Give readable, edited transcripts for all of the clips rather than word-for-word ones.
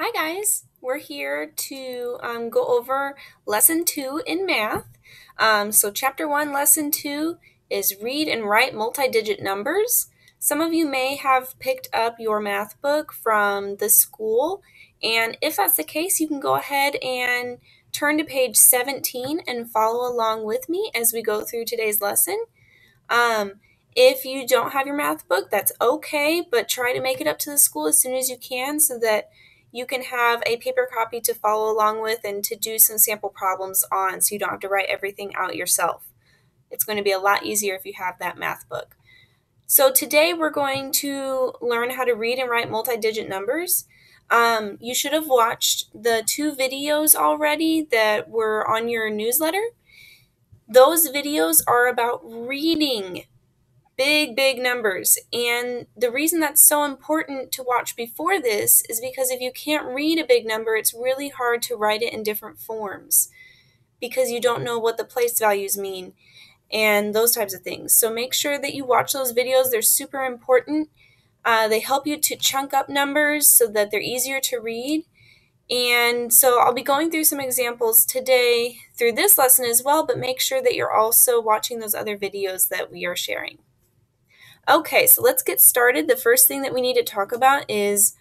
Hi guys, we're here to go over lesson 2 in math. So chapter 1, lesson 2 is read and write multi-digit numbers. Some of you may have picked up your math book from the school, and if that's the case, you can go ahead and turn to page 17 and follow along with me as we go through today's lesson. Um, if you don't have your math book, that's okay, but try to make it up to the school as soon as you can so that you can have a paper copy to follow along with and to do some sample problems on so you don't have to write everything out yourself. It's going to be a lot easier if you have that math book. So today we're going to learn how to read and write multi-digit numbers. You should have watched the 2 videos already that were on your newsletter. Those videos are about reading big numbers, and the reason that's so important to watch before this is because if you can't read a big number, it's really hard to write it in different forms because you don't know what the place values mean and those types of things. So make sure that you watch those videos. They're super important. They help you to chunk up numbers so that they're easier to read. And so I'll be going through some examples today through this lesson as well, but make sure that you're also watching those other videos that we are sharing. Okay, so let's get started. The first thing that we need to talk about is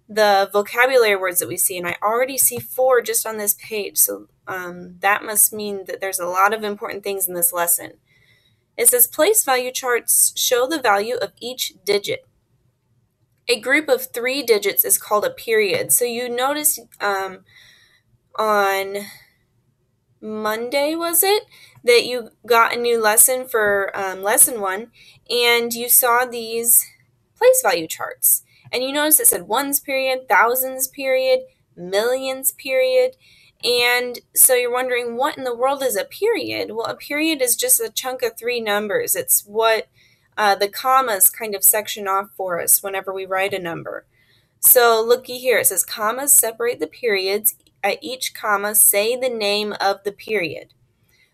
the vocabulary words that we see, and I already see 4 just on this page, so that must mean that there's a lot of important things in this lesson. It says place value charts show the value of each digit. A group of 3 digits is called a period. So you notice on Monday, was it, that you got a new lesson for lesson 1, and you saw these place value charts. And you notice it said ones period, thousands period, millions period. And so you're wondering, what in the world is a period? Well, a period is just a chunk of 3 numbers. It's what the commas kind of section off for us whenever we write a number. So looky here, it says commas separate the periods. At each comma, say the name of the period.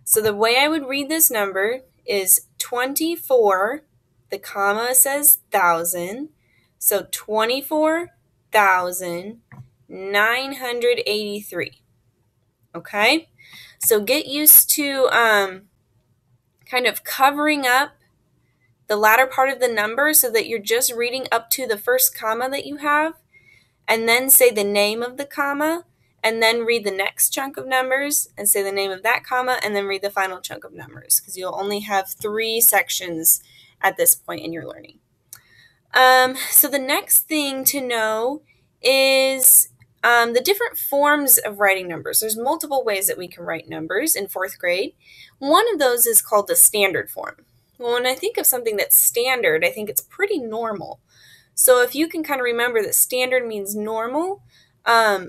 So the way I would read this number is 24, the comma says 1,000, so 24,983. Okay? So get used to kind of covering up the latter part of the number so that you're just reading up to the first comma that you have, and then say the name of the comma, and then read the next chunk of numbers and say the name of that comma, and then read the final chunk of numbers, because you'll only have 3 sections at this point in your learning. So the next thing to know is the different forms of writing numbers. There's multiple ways that we can write numbers in 4th grade. One of those is called the standard form. Well, when I think of something that's standard, I think it's pretty normal. So if you can kind of remember that standard means normal,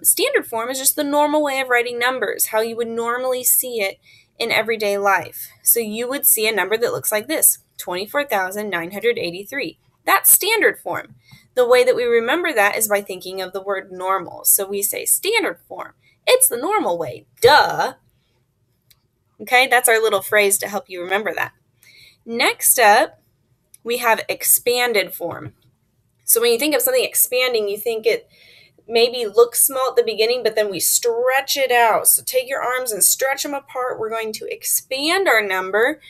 standard form is just the normal way of writing numbers, how you would normally see it in everyday life. So you would see a number that looks like this, 24,983. That's standard form. The way that we remember that is by thinking of the word normal. So we say standard form. It's the normal way. Duh. Okay, that's our little phrase to help you remember that. Next up, we have expanded form. So when you think of something expanding, you think it maybe looks small at the beginning, but then we stretch it out. So take your arms and stretch them apart. We're going to expand our number,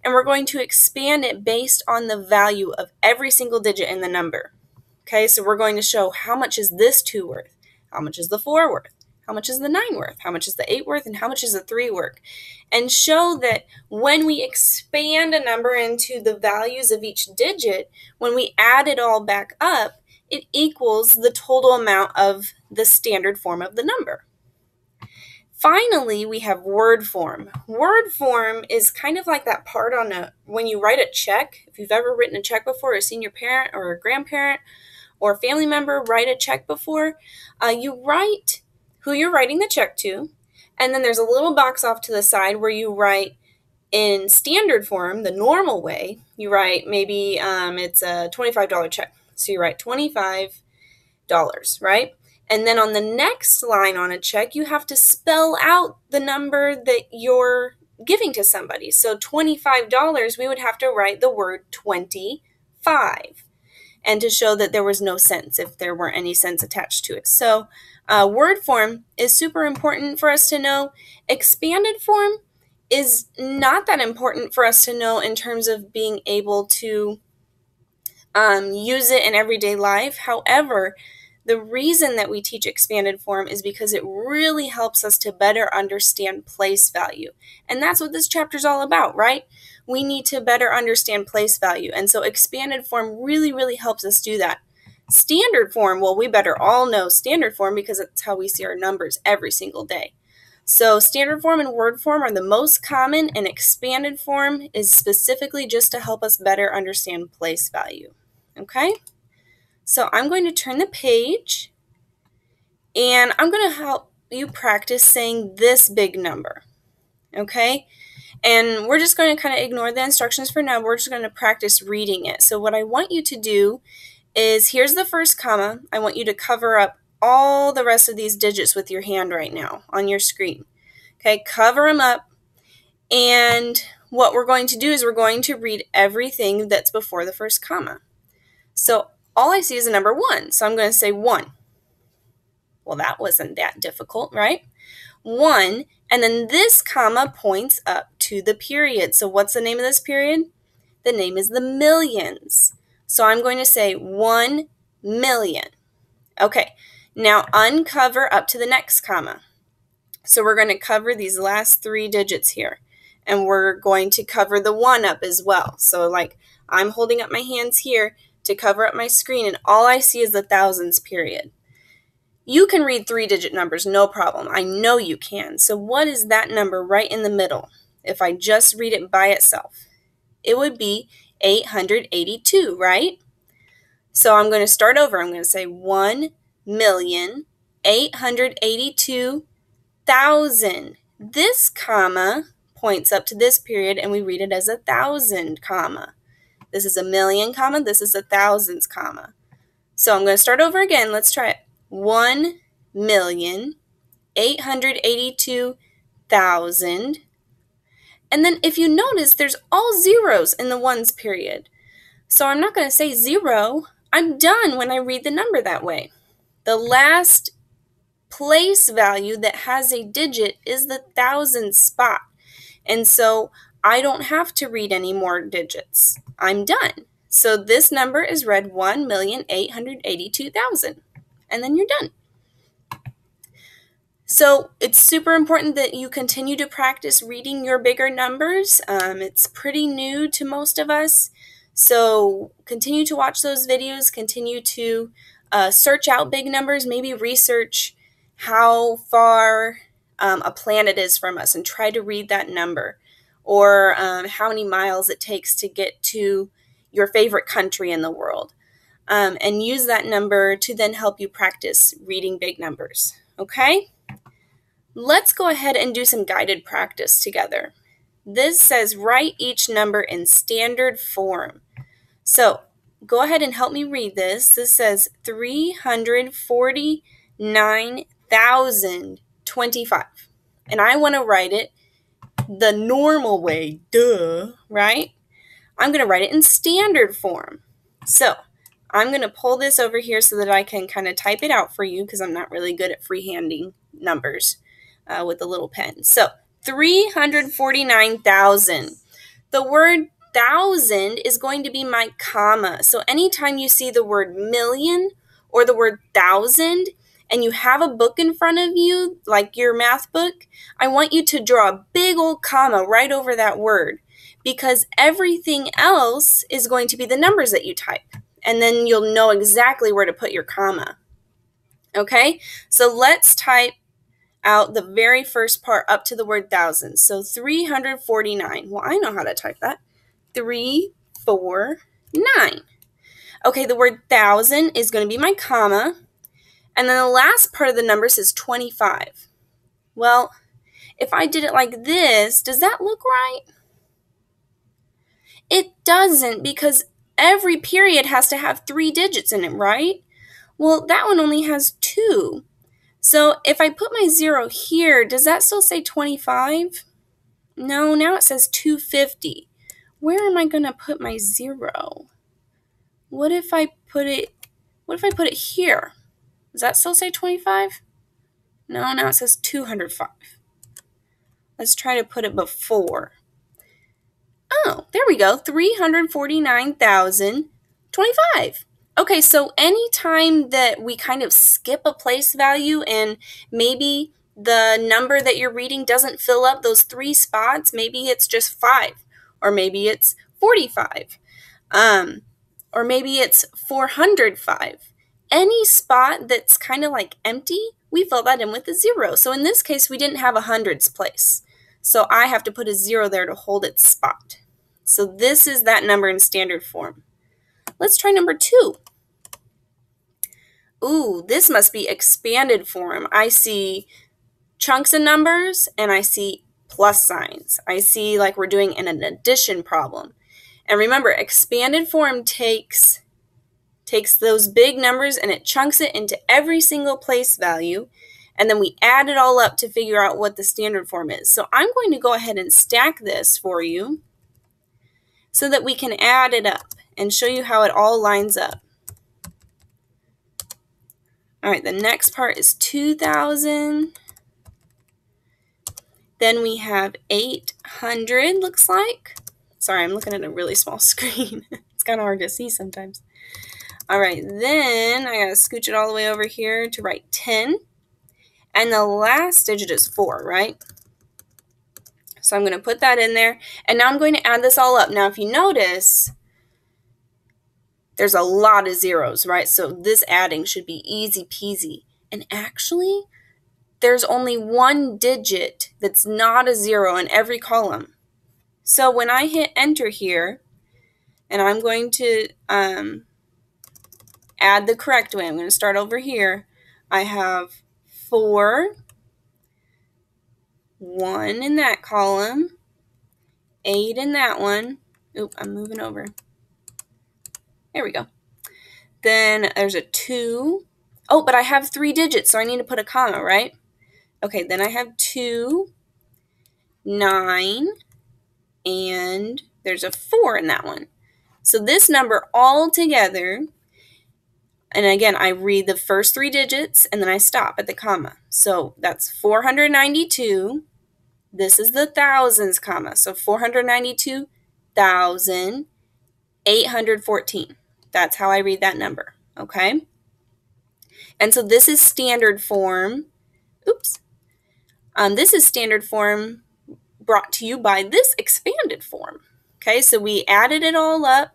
and we're going to expand it based on the value of every single digit in the number. Okay, so we're going to show how much is this 2 worth, how much is the 4 worth, how much is the 9 worth, how much is the 8 worth, and how much is the 3 worth, and show that when we expand a number into the values of each digit, when we add it all back up, it equals the total amount of the standard form of the number. Finally, we have word form. Word form is kind of like that part on when you write a check. If you've ever written a check before or seen your parent or a grandparent or a family member write a check before, you write who you're writing the check to, and then there's a little box off to the side where you write in standard form, the normal way. You write maybe it's a $25 check. So you write $25, right? And then on the next line on a check, you have to spell out the number that you're giving to somebody. So $25, we would have to write the word 25. and to show that there was no cents if there weren't any cents attached to it. So word form is super important for us to know. Expanded form is not that important for us to know in terms of being able to use it in everyday life. However, the reason that we teach expanded form is because it really helps us to better understand place value. And that's what this chapter is all about, right? We need to better understand place value. And so expanded form really, really helps us do that. Standard form, well, we better all know standard form because it's how we see our numbers every single day. So standard form and word form are the most common, and expanded form is specifically just to help us better understand place value. Okay? So I'm going to turn the page, and I'm going to help you practice saying this big number. Okay? And we're just going to kind of ignore the instructions for now. We're just going to practice reading it. So what I want you to do is, here's the first comma. I want you to cover up all the rest of these digits with your hand right now on your screen. Okay, cover them up. And what we're going to do is we're going to read everything that's before the first comma. So all I see is a number 1. So I'm going to say 1. Well, that wasn't that difficult, right? 1. And then this comma points up to the period. So what's the name of this period? The name is the millions. So I'm going to say 1 million. Okay, now uncover up to the next comma. So we're going to cover these last 3 digits here. And we're going to cover the 1 up as well. So like I'm holding up my hands here to cover up my screen, and all I see is the thousands period. You can read 3-digit numbers, no problem. I know you can. So what is that number right in the middle? If I just read it by itself, it would be 882, right? So I'm going to start over. I'm going to say 1,882,000. This comma points up to this period, and we read it as 1,000, comma. This is a million, comma. This is a thousands, comma. So I'm going to start over again. Let's try it. 1,882,000. And then if you notice, there's all zeros in the ones period. So I'm not going to say 0. I'm done when I read the number that way. The last place value that has a digit is the thousand spot. And so I don't have to read any more digits. I'm done. So this number is read 1,882,000. And then you're done. So it's super important that you continue to practice reading your bigger numbers. It's pretty new to most of us. So continue to watch those videos. Continue to search out big numbers. Maybe research how far a planet is from us and try to read that number. Or how many miles it takes to get to your favorite country in the world. And use that number to then help you practice reading big numbers. Okay? Let's go ahead and do some guided practice together. This says write each number in standard form. So go ahead and help me read this. This says 349,025. And I want to write it the normal way, duh, right? I'm going to write it in standard form. So I'm going to pull this over here so that I can kind of type it out for you because I'm not really good at freehanding numbers with a little pen. So 349,000. The word thousand is going to be my comma. So anytime you see the word million or the word thousand and you have a book in front of you, like your math book, I want you to draw a big old comma right over that word because everything else is going to be the numbers that you type. And then you'll know exactly where to put your comma. Okay, so let's type out the very first part up to the word thousand. So 349. Well, I know how to type that. 349. Okay, the word thousand is going to be my comma. And then the last part of the number says 25. Well, if I did it like this, does that look right? It doesn't because every period has to have 3 digits in it, right? Well, that one only has 2. So if I put my 0 here, does that still say 25? No, now it says 250. Where am I going to put my 0? What if I put it here? Does that still say 25? No, now it says 205. Let's try to put it before. Oh, there we go, 349,025. Okay, so anytime that we kind of skip a place value and maybe the number that you're reading doesn't fill up those 3 spots, maybe it's just 5, or maybe it's 45, or maybe it's 405. Any spot that's kind of like empty, we fill that in with a 0. So in this case, we didn't have a hundreds place. So I have to put a 0 there to hold its spot. So this is that number in standard form. Let's try number 2. Ooh, this must be expanded form. I see chunks of numbers and I see plus signs. I see like we're doing an addition problem. And remember, expanded form takes those big numbers and it chunks it into every single place value, and then we add it all up to figure out what the standard form is. So I'm going to go ahead and stack this for you so that we can add it up and show you how it all lines up. All right, the next part is 2,000. Then we have 800, looks like. Sorry, I'm looking at a really small screen. It's kind of hard to see sometimes. All right, then I gotta scooch it all the way over here to write 10. And the last digit is 4, right? So I'm gonna put that in there. And now I'm going to add this all up. Now, if you notice, there's a lot of zeros, right? So this adding should be easy peasy. And actually, there's only one digit that's not a 0 in every column. So when I hit enter here, and I'm going to add the correct way, I'm going to start over here. I have 4, 1 in that column, 8 in that one. Oop, I'm moving over. There we go. Then there's a 2. Oh, but I have 3 digits, so I need to put a comma, right? Okay, then I have 2, 9, and there's a 4 in that one. So this number all together, and again, I read the first 3 digits, and then I stop at the comma. So that's 492. This is the thousands comma. So 492,814. That's how I read that number, okay? And so this is standard form. Oops. This is standard form brought to you by this expanded form. Okay, so we added it all up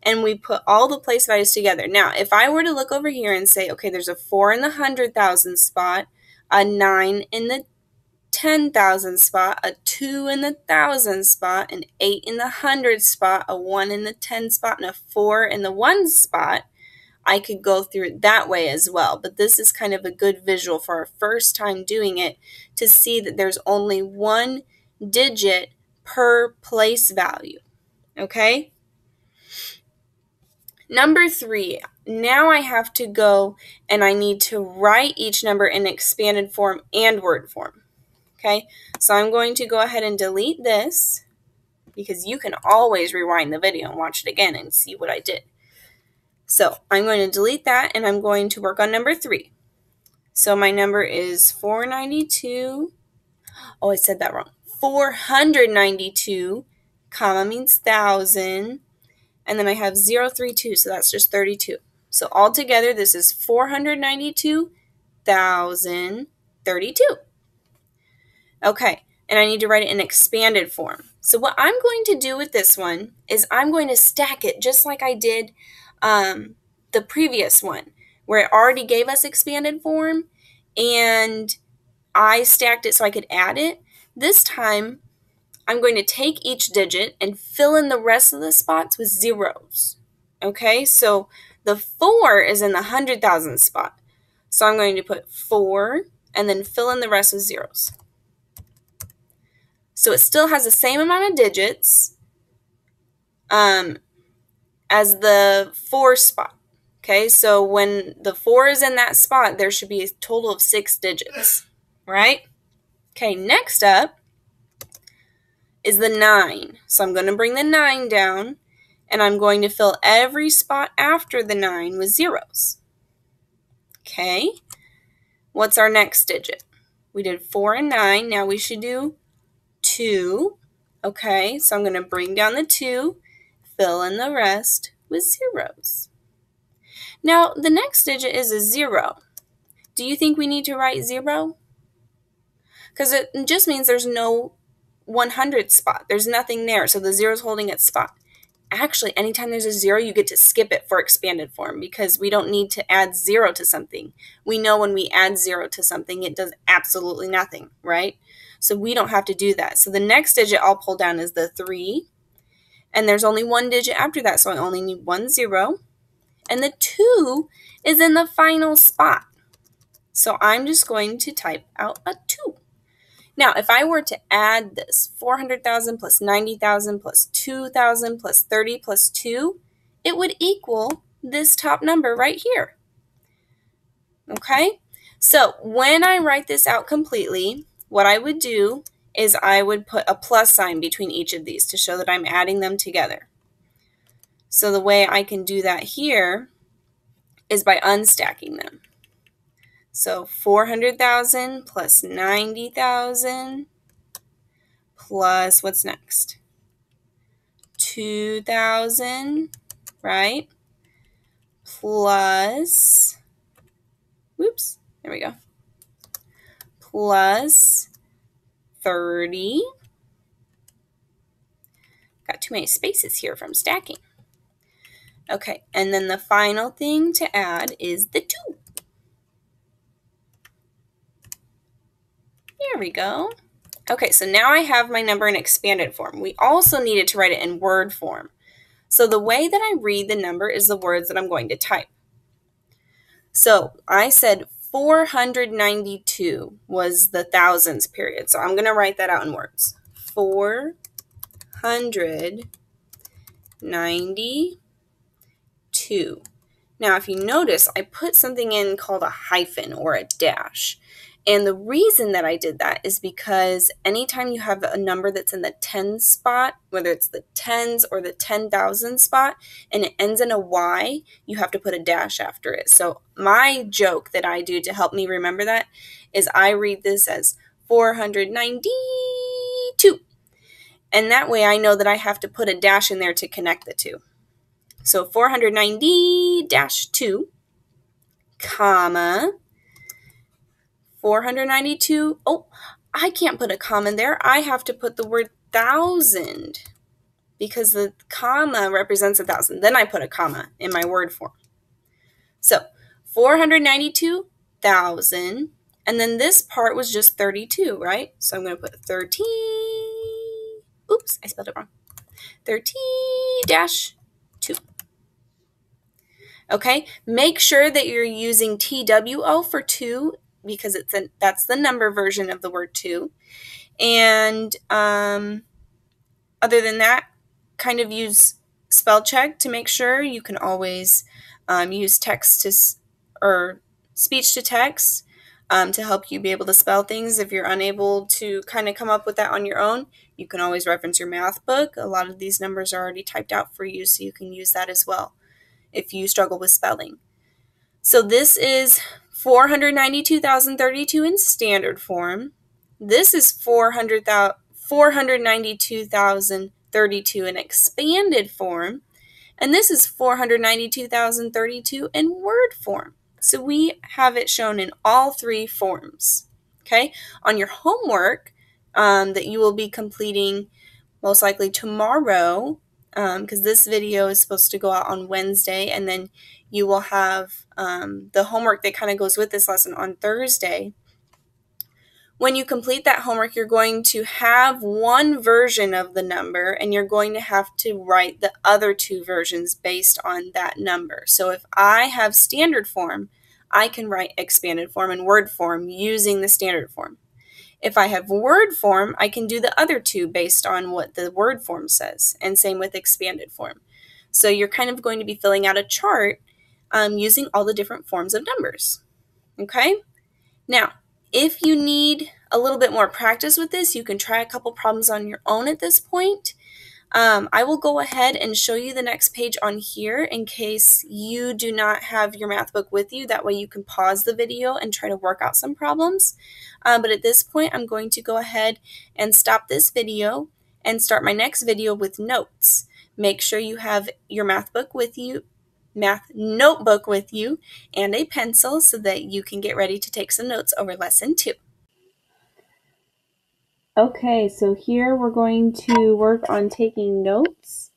and we put all the place values together. Now, if I were to look over here and say, okay, there's a 4 in the 100,000 spot, a 9 in the 10,000 spot, a 2 in the 1,000 spot, an 8 in the 100 spot, a 1 in the 10 spot, and a 4 in the 1 spot, I could go through it that way as well. But this is kind of a good visual for our first time doing it to see that there's only one digit per place value. Okay? Number 3, now I have to go and I need to write each number in expanded form and word form. Okay? So I'm going to go ahead and delete this because you can always rewind the video and watch it again and see what I did. So I'm going to delete that and I'm going to work on number 3. So my number is 492. Oh, I said that wrong. 492, comma means 1,000. And then I have 032, so that's just 32. So altogether, this is 492,032. Okay, and I need to write it in expanded form. So what I'm going to do with this one is I'm going to stack it just like I did the previous one, where it already gave us expanded form, and I stacked it so I could add it. This time, I'm going to take each digit and fill in the rest of the spots with zeros. Okay, so the 4 is in the 100,000 spot. So I'm going to put 4 and then fill in the rest with zeros. So it still has the same amount of digits as the 4 spot. Okay, so when the 4 is in that spot, there should be a total of 6 digits, right? Okay, next up is the 9. So I'm going to bring the 9 down, and I'm going to fill every spot after the 9 with zeros. Okay, what's our next digit? We did 4 and 9, now we should do 2. Okay, so I'm going to bring down the 2, fill in the rest with zeros. Now, the next digit is a 0. Do you think we need to write 0? Because it just means there's no 100 spot. There's nothing there, so the 0 is holding its spot. Actually, anytime there's a 0, you get to skip it for expanded form because we don't need to add 0 to something. We know when we add 0 to something, it does absolutely nothing, right? So we don't have to do that. So the next digit I'll pull down is the 3, and there's only one digit after that, so I only need 1 0. And the 2 is in the final spot. So I'm just going to type out a 2. Now, if I were to add this 400,000 plus 90,000 plus 2,000 plus 30 plus 2, it would equal this top number right here. Okay? So when I write this out completely, what I would do is I would put a plus sign between each of these to show that I'm adding them together. So the way I can do that here is by unstacking them. So 400,000 plus 90,000 plus what's next? 2,000, right? Plus, whoops, there we go. Plus 30. Got too many spaces here from stacking. Okay, and then the final thing to add is the 2. There we go. Okay, so now I have my number in expanded form. We also needed to write it in word form. So the way that I read the number is the words that I'm going to type. So I said 492 was the thousands period. So I'm going to write that out in words. 492. Now, if you notice, I put something in called a hyphen or a dash. And the reason that I did that is because anytime you have a number that's in the tens spot, whether it's the tens or the 10,000 spot, and it ends in a Y, you have to put a dash after it. So my joke that I do to help me remember that is I read this as 492. And that way I know that I have to put a dash in there to connect the two. So 490-2, comma, 492, oh, I can't put a comma there. I have to put the word thousand because the comma represents 1,000. Then I put a comma in my word form. So 492,000, and then this part was just 32, right? So I'm going to put 13, oops, I spelled it wrong, 13-2. Okay, make sure that you're using TWO for 2 because that's the number version of the word 2. And other than that, kind of use spell check to make sure. You can always use text to or speech to text to help you be able to spell things. If you're unable to kind of come up with that on your own, you can always reference your math book. A lot of these numbers are already typed out for you, so you can use that as well if you struggle with spelling. So this is 492,032 in standard form. This is 492,032 in expanded form. And this is 492,032 in word form. So we have it shown in all three forms. Okay? On your homework that you will be completing most likely tomorrow, because this video is supposed to go out on Wednesday, and then you will have the homework that kind of goes with this lesson on Thursday. When you complete that homework, you're going to have one version of the number, and you're going to have to write the other two versions based on that number. So if I have standard form, I can write expanded form and word form using the standard form. If I have word form, I can do the other two based on what the word form says, and same with expanded form. So you're kind of going to be filling out a chart using all the different forms of numbers. Okay? Now, if you need a little bit more practice with this, you can try a couple problems on your own at this point. I will go ahead and show you the next page on here in case you do not have your math book with you. That way you can pause the video and try to work out some problems. But at this point, I'm going to go ahead and stop this video and start my next video with notes. Make sure you have your math notebook with you and a pencil so that you can get ready to take some notes over lesson 2. Okay, so here we're going to work on taking notes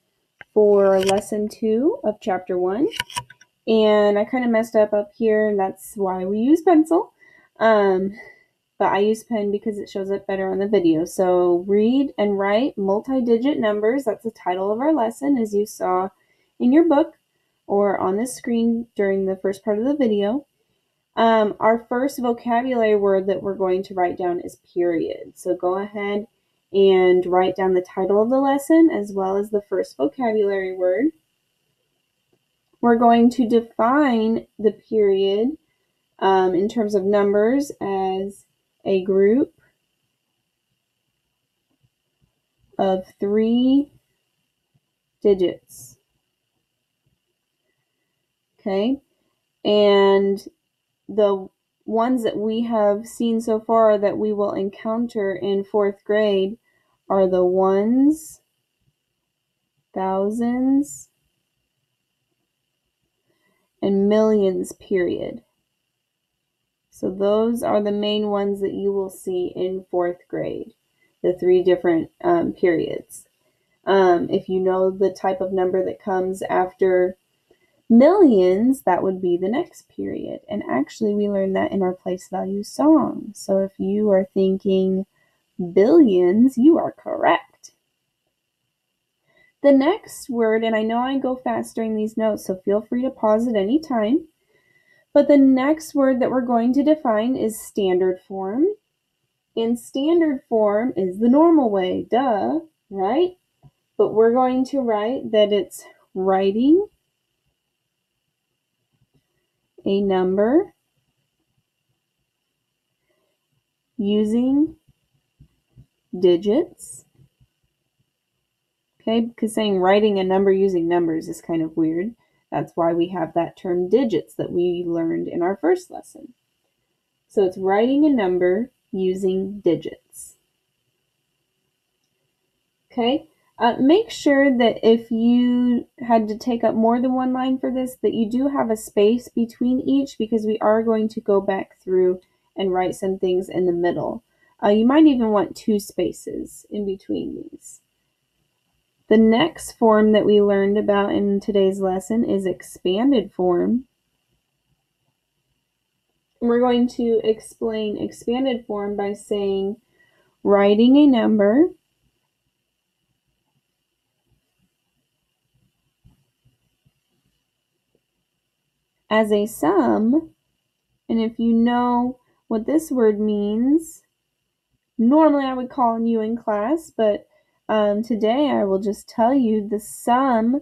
for lesson 2 of chapter 1. And I kind of messed up here, and that's why we use pencil. But I use pen because it shows up better on the video. So read and write multi-digit numbers. That's the title of our lesson, as you saw in your book or on the screen during the first part of the video. Our first vocabulary word that we're going to write down is period. So go ahead and write down the title of the lesson as well as the first vocabulary word. We're going to define the period in terms of numbers as a group of 3 digits. Okay, and the ones that we have seen so far that we will encounter in 4th grade are the ones, thousands, and millions period. So those are the main ones that you will see in 4th grade, the 3 different periods. If you know the type of number that comes after millions, that would be the next period. And actually, we learned that in our place value song. So if you are thinking billions, you are correct. The next word, and I know I go fast during these notes, so feel free to pause at any time. But the next word that we're going to define is standard form. And standard form is the normal way, duh, right? But we're going to write that it's writing a number using digits. Okay, because saying writing a number using numbers is kind of weird. That's why we have that term digits that we learned in our first lesson. So it's writing a number using digits. Okay, make sure that if you had to take up more than one line for this, that you do have a space between each, because we are going to go back through and write some things in the middle. You might even want 2 spaces in between these. The next form that we learned about in today's lesson is expanded form. And we're going to explain expanded form by saying writing a number as a sum. And if you know what this word means, normally I would call on you in class, but today I will just tell you the sum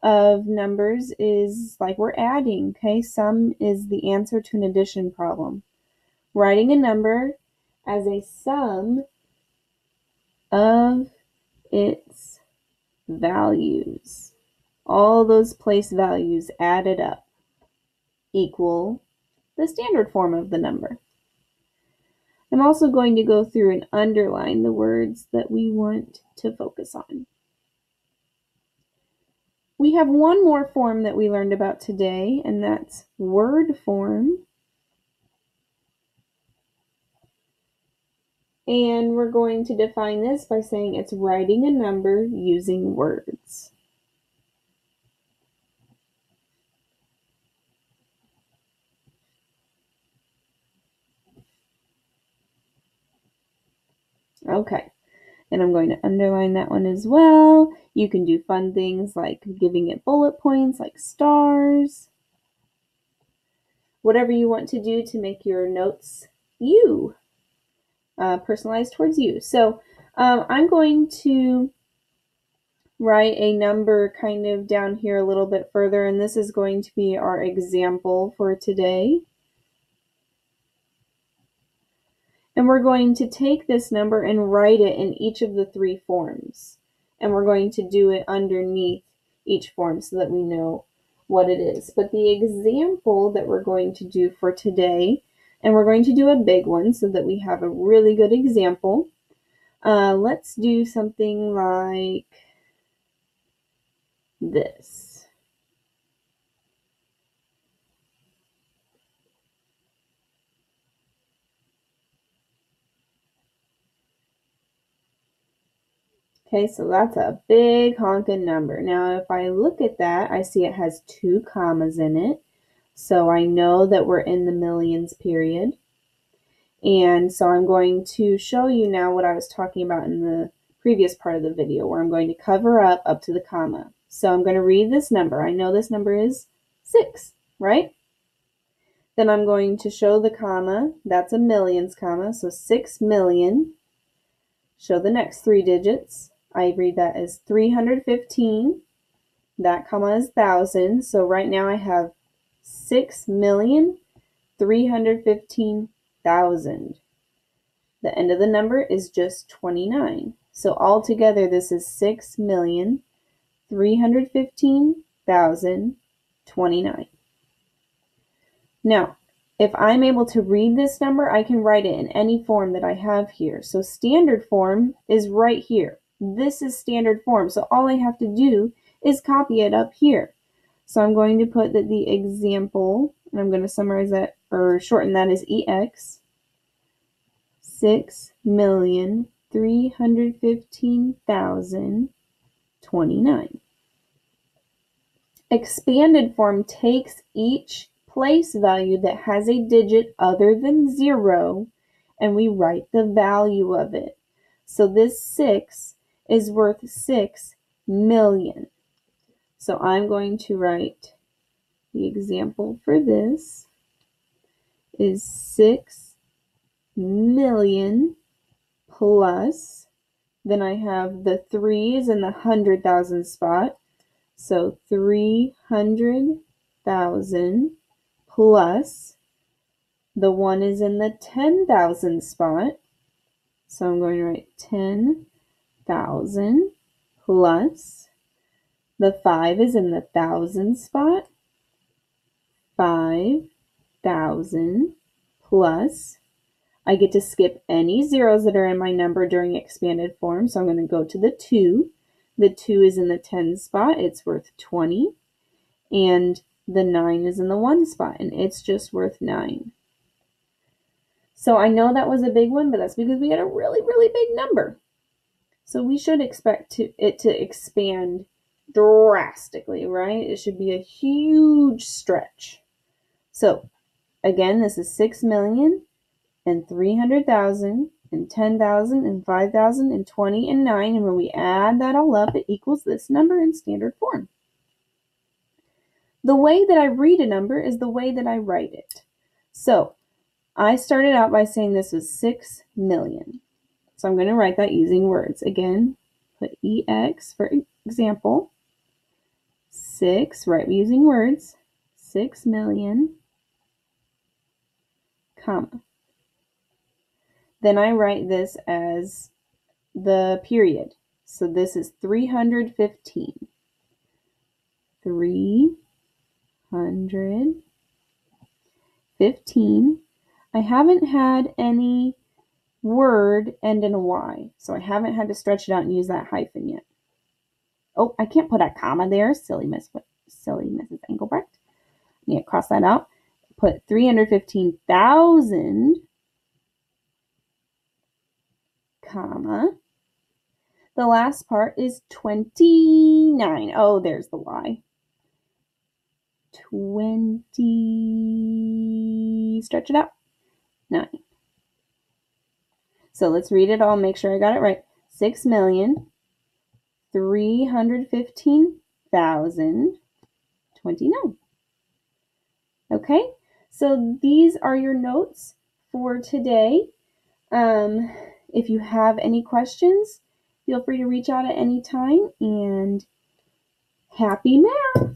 of numbers is like we're adding, okay? Sum is the answer to an addition problem. Writing a number as a sum of its values. All those place values added up equal the standard form of the number. I'm also going to go through and underline the words that we want to focus on. We have one more form that we learned about today, and that's word form. And we're going to define this by saying it's writing a number using words. Okay, and I'm going to underline that one as well. You can do fun things like giving it bullet points like stars. Whatever you want to do to make your notes personalized towards you. So I'm going to write a number kind of down here a little bit further, and this is going to be our example for today. And we're going to take this number and write it in each of the 3 forms. and we're going to do it underneath each form so that we know what it is. But the example that we're going to do for today, and we're going to do a big one so that we have a really good example. Let's do something like this. Okay, so that's a big honking number. Now, if I look at that, I see it has 2 commas in it. So I know that we're in the millions period. And so I'm going to show you now what I was talking about in the previous part of the video, where I'm going to cover up to the comma. So I'm going to read this number. I know this number is 6, right? Then I'm going to show the comma. That's a millions comma. So 6 million. Show the next 3 digits. I read that as 315. That comma is 1,000. So right now I have 6,315,000. The end of the number is just 29. So altogether this is 6,315,029. Now, if I'm able to read this number, I can write it in any form that I have here. So standard form is right here. This is standard form. So all I have to do is copy it up here. So I'm going to put that the example, and I'm going to summarize that or shorten that as EX, 6,315,029. Expanded form takes each place value that has a digit other than 0, and we write the value of it. So this 6 is worth 6 million. So I'm going to write the example for this is 6 million plus, then I have the 3 is in the 100,000 spot. So 300,000 plus the 1 is in the 10,000 spot. So I'm going to write 10,000 plus the 5 is in the 1,000 spot. 5,000 plus, I get to skip any zeros that are in my number during expanded form. So I'm going to go to the 2. The 2 is in the 10 spot. It's worth 20. And the 9 is in the 1 spot, and it's just worth 9. So I know that was a big one, but that's because we had a really, really big number. So we should expect it to expand drastically, right? It should be a huge stretch. So again, this is 6,300,000 and 10,000 and 5,000 and 20 and 9. And when we add that all up, it equals this number in standard form. The way that I read a number is the way that I write it. So I started out by saying this was 6 million. So I'm going to write that using words. Again, put EX for example. 6, right, using words. 6 million, comma. Then I write this as the period. So this is 315. 315. I haven't had any word end in a Y, so I haven't had to stretch it out and use that hyphen yet. Oh, I can't put a comma there. Silly Mrs. Engelbrecht. I need to cross that out. Put 315,000, comma. The last part is 29. Oh, there's the Y. 20. Stretch it out. 9. So let's read it all, make sure I got it right. 6,315,029. Okay, so these are your notes for today. If you have any questions, feel free to reach out at any time, and happy math!